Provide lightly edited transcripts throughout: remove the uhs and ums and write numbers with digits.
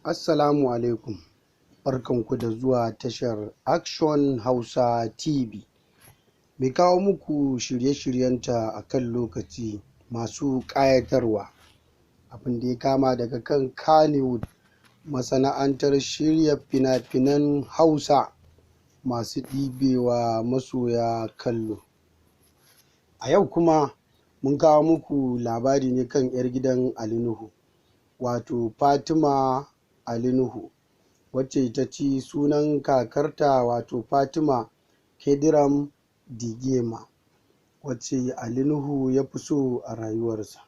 Assalamu alaikum, barkanku da zuwa tashar Action Hausa TV. Mai kawo muku shirye-shiryenta a kan lokaci masu ƙayatarwa. Abin da ya kama daga kan Kannywood, masana'antar shirya fina-finan Hausa masu ɗibewa masoya kallo. A yau kuma mun kawo muku labari ne kan 'yar gidan Ali Nuhu, wato Fatima Ali Nuhu, wacce ta ci sunan kakarta wato Fatima Kediram Digema, wacce Ali Nuhu ya fi so a rayuwarsa.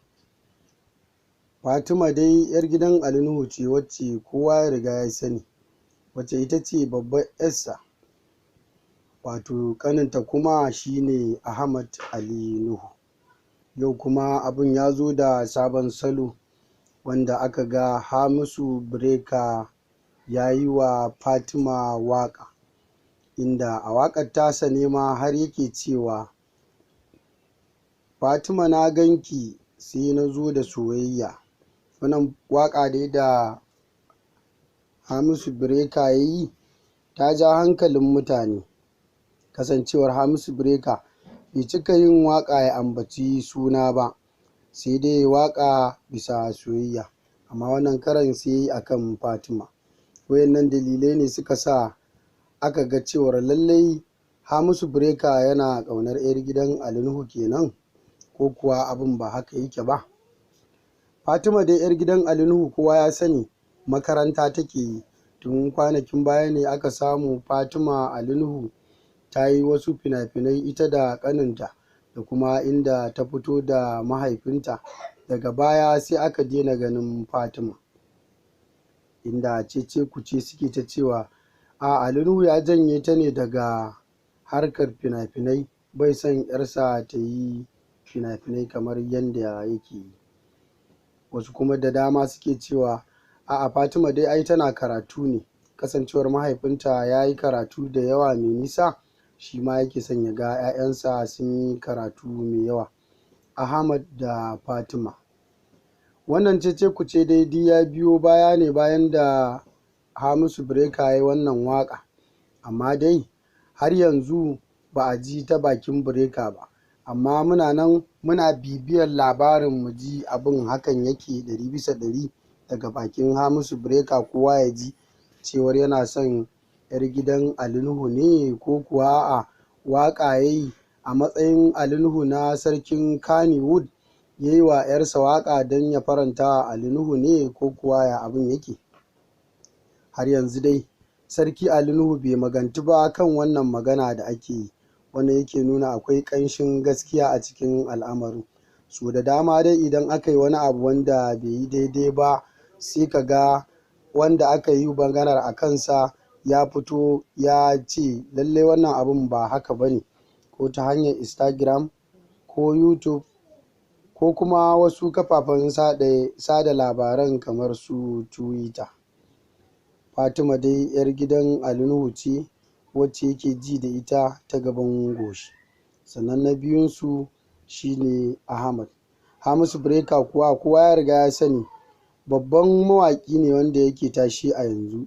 Fatima dai 'yar gidan Ali Nuhu ce wacce kowa ya riga ya sani, wacce ita ce babbar 'yarsa, wato ƙaninta kuma shine Ahmad Ali Nuhu. Yau kuma abin ya zo da sabon salo, wanda aka ga Hamisu Breaker ya yi wa Fatima waƙa, inda a waƙar tasa ne ma har yake cewa, Fatima na ganki sai na zo da soyayya. Wannan waƙa dai da Hamisu Breaker ya yi ta ja hankalin mutane, kasancewar Hamisu Breaker bai cika yin waƙa ya ambaci suna ba, sai dai waƙa bisa soyayya, amma wannan karan sai yi a kan Fatima. Wayannan dalilai ne suka sa aka ga cewar lallai Hamisu Breaker yana ƙaunar 'yar gidan Ali Nuhu kenan, ko kuwa abin ba haka yake ba. Fatima dai 'yar gidan Ali Nuhu kowa ya sani makaranta take yi. Tun kwanakin baya ne aka samu Fatima Ali Nuhu ta yi wasu fina-finai ita da ƙaninta, da kuma inda ta fito da mahaifinta. Daga baya sai aka daina ganin Fatima, inda cece-kuce suke ta cewa Ali Nuhu ya janye ta ne daga harkar fina-finai, bai son 'yarsa ta yi fina-finai kamar yadda yake yi. Wasu kuma da dama suke cewa Fatima dai ai tana karatu ne, kasancewar mahaifinta ya yi karatu da yawa mai nisa, shi ma yake son ya ga 'ya'yansa sun yi karatu mai yawa, Ahmad da Fatima. Wannan cece-kuce dai duk ya biyo baya ne bayan da Hamisu Breaker ya yi wannan waƙa, amma dai har yanzu ba a ji ta bakin Breaker ba, amma muna nan muna bibiyar labarin mu ji abin hakan yake 100% daga bakin Hamisu Breaker, kowa ya ji cewar yana son 'yar gidan Ali Nuhu ne, ko kuwa waƙa ya yi a matsayin Ali Nuhu na sarkin Kannywood, ya yi wa 'yarsa waƙa don ya faranta wa Ali Nuhu ne, ko kuwa ya abin yake. Har yanzu dai sarki Ali Nuhu bai magantu ba kan wannan magana da ake yi, wanda yake nuna akwai ƙanshin gaskiya a cikin al'amarin. So da dama dai idan aka yi wani abu wanda bai yi daidai ba, sai ka ga wanda aka yi maganar a kansa ya fito ya ce lallai wannan abin ba haka ba ne, ko ta hanyar Instagram ko YouTube ko kuma wasu kafafen sada labaran kamar su Twitter. Fatima dai 'yar gidan Ali Nuhu ce wacce yake ji da ita ta gaban goshi. Sannan na biyunsu shine Ahmad. Hamisu Breaker kuwa kowa ya riga ya sani babban mawaƙi ne wanda yake tashe a yanzu,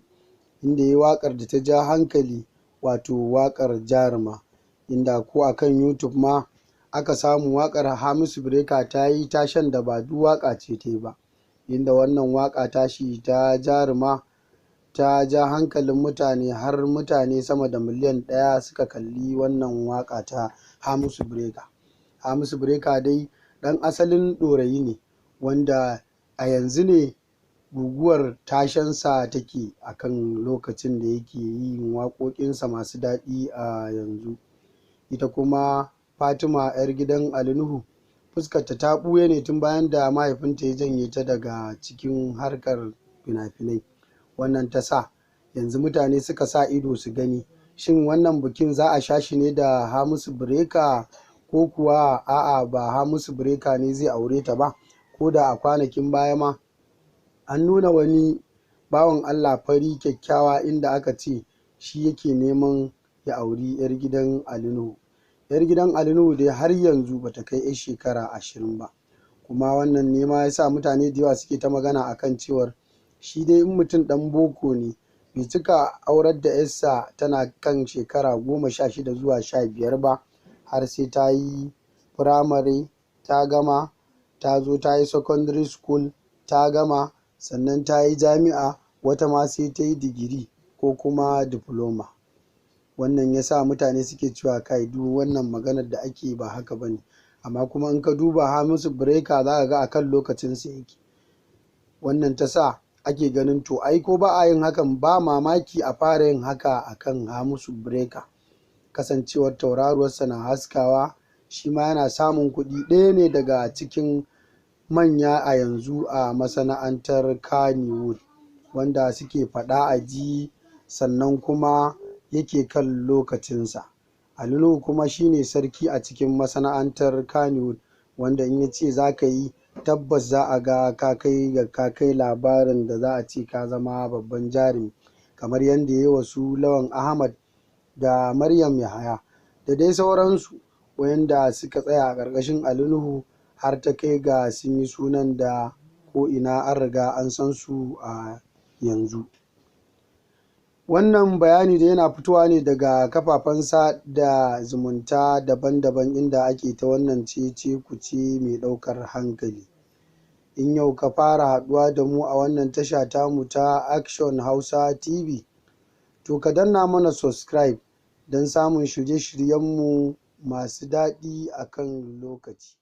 inda ya yi waƙar da ta ja hankali, wato waƙar Jaruma, inda ko a kan YouTube ma aka samu waƙar Hamisu Breaker ta yi tashen da ba duk waƙa ce ta yi ba, inda wannan waƙa tashi ta Jaruma ta ja hankalin mutane, har mutane sama da miliyan 1 suka kalli wannan waƙa ta Hamisu Breaker. Hamisu Breaker dai ɗan asalin Ɗorayi ne, wanda a yanzu ne guguwar tashensa take a kan lokacin da yake yin waƙoƙinsa masu daɗi a yanzu. Ita kuma Fatima 'yar gidan Ali Nuhu fuskarta ta ɓuya ne tun bayan da mahaifinta ya janye ta daga cikin harkar fina-finai. Wannan ta sa yanzu mutane suka sa ido su gani, shin wannan bikin za a sha shi ne da Hamisu Breaker, ko kuwa ba Hamisu Breaker ne zai aure ta ba. Ko da a kwanakin baya ma an nuna wani bawan Allah fari kyakkyawa, inda aka ce shi yake neman ya auri 'yar gidan Ali Nuhu. 'Yar gidan Ali Nuhu dai har yanzu bata kai 'yar shekara 20 ba, kuma wannan ne ma ya sa mutane da yawa suke ta magana akan cewar shi dai in mutum ɗan boko ne bai cika aurar da yarsa tana kan shekara 16 zuwa 15 ba, har sai ta yi firamare ta gama, ta zo ta yi secondary school ta gama, sannan ta yi jami'a, wata ma sai ta yi digiri ko kuma diploma. Wannan ya sa mutane suke cewa kai duk wannan maganar da ake ba haka ba ne. Amma kuma in ka duba Hamisu Breaker za ka ga a kan lokacinsa yake. Wannan ta sa ake ganin to ai ko ba a yin hakan ba mamaki a fara yin haka a kan Hamisu Breaker. Kasancewar tauraruwarsa na haskawa, shi ma yana samun kuɗi, ɗaya ne daga cikin manya a yanzu a masana'antar Kannywood wanda suke faɗa a ji, sannan kuma yake kan lokacinsa. Ali Nuhu kuma shine sarki a cikin masana'antar Kannywood, wanda in ya ce za ka yi tabbas za a ga ka kai labarin da za a ce ka zama babban jarumi, kamar yadda ya yi wa su Lawan Ahmad da Maryam Yahaya da dai sauransu wayanda suka tsaya a ƙarƙashin Ali Nuhu har ta kai ga sun yi sunan da ko'ina an riga an san su a yanzu. Wannan bayani da yana fitowa ne daga kafafen sada zumunta daban-daban inda ake ta wannan cece-kuce mai ɗaukar hankali. In yau ka fara haɗuwa da mu a wannan tasha tamu ta Action Hausa TV, to ka danna mana subscribe don samun shirye-shiryenmu masu daɗi a kan lokaci.